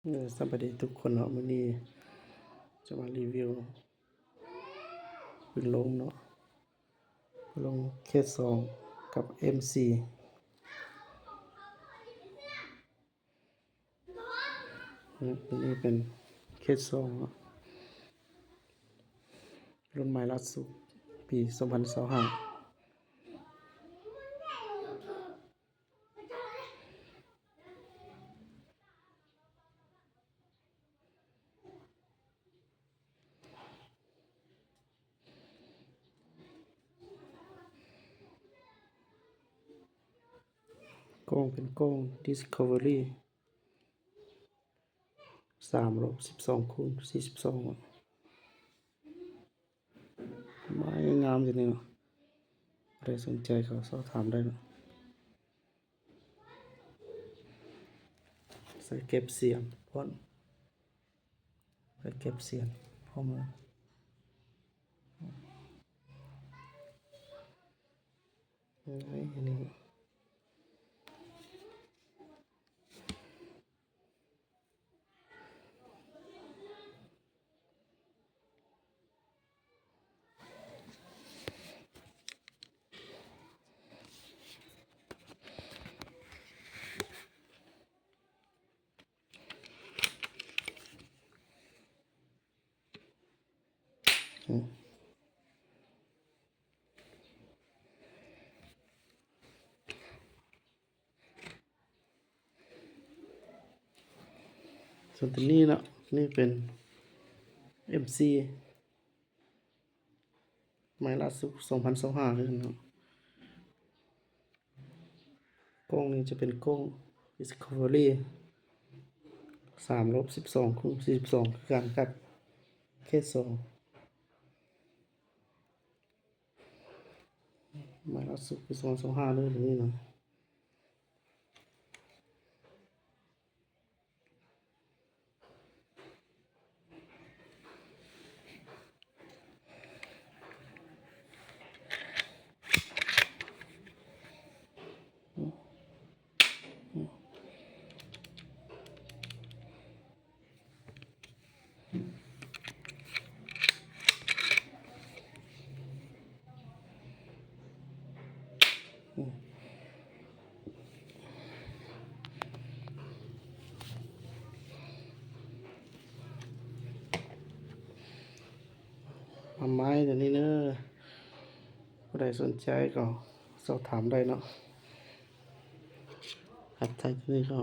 สวัสดีทุกคนเนาะมื้อนี้จะมารีวิวปืนลงเนาะปืนลงเคส2กับ MC ตัวนี้เป็นเคส2เนาะรุ่นใหม่ล่าสุดปี2025กล้องเป็นกล้อง Discovery 3-12x42ไม้งามอยู่นี่เนาะใครสนใจก็สอบถามได้เนาะใส่เก็บเสียงพร้อมใส่เก็บเสียงพร้อมเลยอันนี้ส่วนตัวนี้เนาะนี่เป็น MC ไม้ล่าสุด2025เลยเนาะกล้องนี้จะเป็นกล้อง Discovery 3-12x42คือกันครับเคส2ไม้ล่าสุดปี2025เลยนี่เนาะไม้ตัวนี้เนอะผู้ใดสนใจก็สอบถามได้เนาะหัดไทยตัวนี้ก็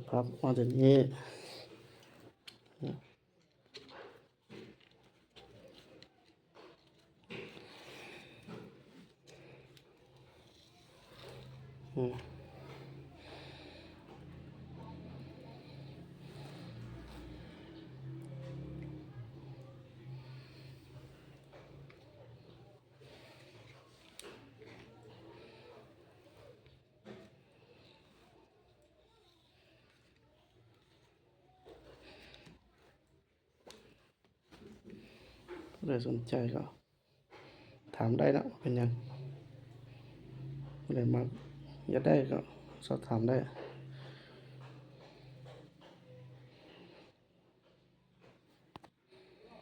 ครับมาตัวนี้ผู้ใดสนใจก็ถามได้นะเป็นยังผู้ใดมาอยากได้ก็สอบถามได้